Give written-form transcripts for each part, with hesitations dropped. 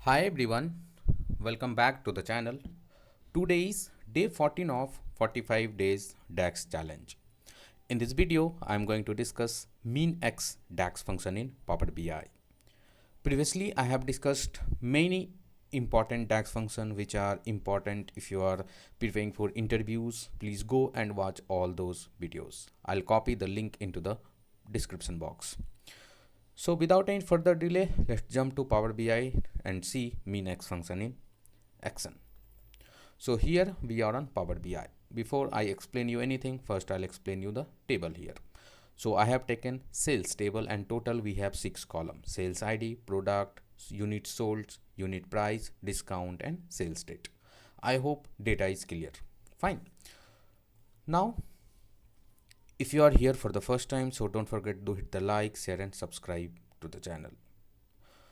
Hi everyone, welcome back to the channel. Today is day 14 of 45 days DAX challenge. In this video, I am going to discuss MINX DAX function in Power BI. Previously, I have discussed many important DAX functions which are important if you are preparing for interviews. Please go and watch all those videos. I'll copy the link into the description box. So without any further delay, let's jump to Power BI and see MINX function in action. So here we are on Power BI. Before I explain you anything, first I'll explain you the table here. So I have taken sales table and total we have 6 columns: sales ID, product, unit sold, unit price, discount and sales date. I hope data is clear. Fine. Now if you are here for the first time, so don't forget to hit the like, share and subscribe to the channel.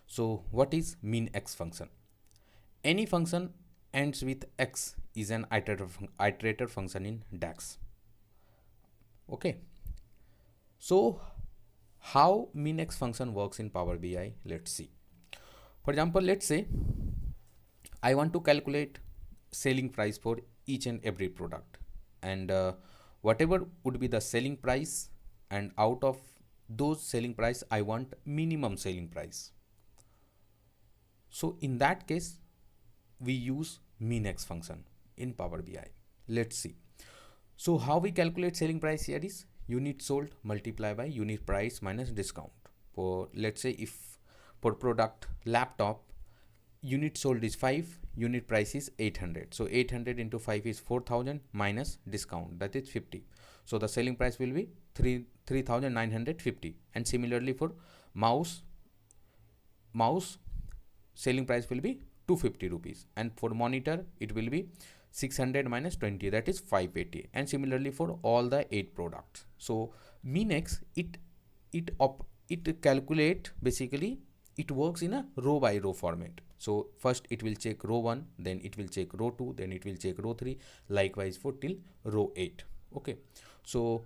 So what is MINX function? Any function ends with X is an iterator function in DAX. Okay. So how MINX function works in Power BI? Let's see. For example, let's say I want to calculate selling price for each and every product, and whatever would be the selling price, and out of those selling price I want minimum selling price. So in that case we use MINX function in Power BI. Let's see. So how we calculate selling price here is unit sold multiplied by unit price minus discount. For let's say if for product laptop, unit sold is 5, unit price is 800. So 800 into 5 is 4000 minus discount, that is 50. So the selling price will be 3950. And similarly for mouse selling price will be 250 rupees, and for monitor it will be 600 minus 20, that is 580. And similarly for all the 8 products. So MINX it calculate, basically it works in a row by row format. So first it will check row 1, then it will check row 2, then it will check row 3, likewise for till row 8. Okay, so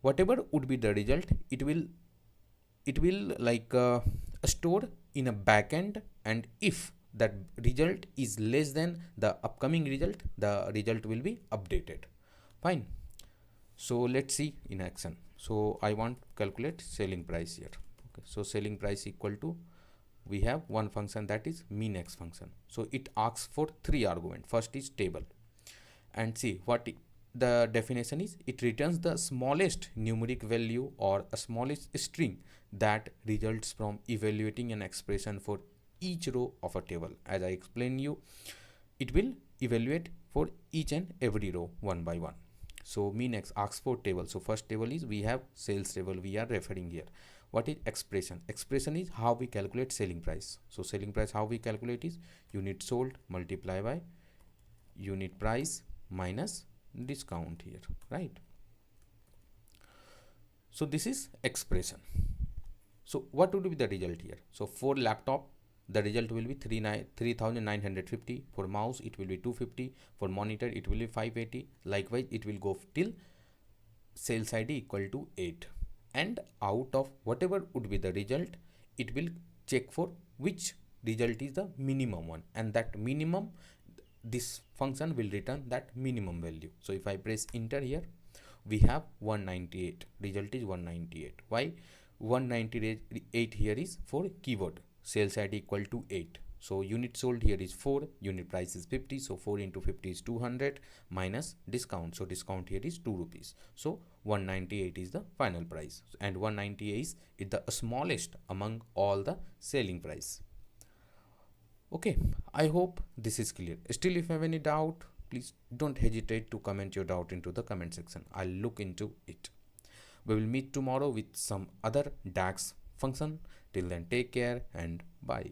whatever would be the result, it will like store in a backend, and if that result is less than the upcoming result, the result will be updated. Fine. So let's see in action. So I want to calculate selling price here. Okay, so selling price equal to, we have one function, that is MINX function. So it asks for 3 arguments. First is table, and see what the definition is. It returns the smallest numeric value or a smallest string that results from evaluating an expression for each row of a table. As I explained you, it will evaluate for each and every row one by one. So MINX asks for table. So first table is, we have sales table we are referring here. What is expression? Expression is how we calculate selling price. So selling price, how we calculate is unit sold multiplied by unit price minus discount here, right? So this is expression. So what would be the result here? So for laptop the result will be 3950. For mouse it will be 250. For monitor it will be 580. Likewise it will go till sales ID equal to 8, and out of whatever would be the result, it will check for which result is the minimum one, and that minimum, this function will return that minimum value. So if I press enter here, we have 198. Result is 198. Why 198 here is for keyword sales ID equal to 8. So unit sold here is 4, unit price is 50. So 4 into 50 is 200 minus discount. So discount here is 2 rupees. So 198 is the final price, and 198 is the smallest among all the selling price. Okay, I hope this is clear. Still, if you have any doubt, please don't hesitate to comment your doubt into the comment section. I'll look into it. We will meet tomorrow with some other DAX function. Till then, take care and bye.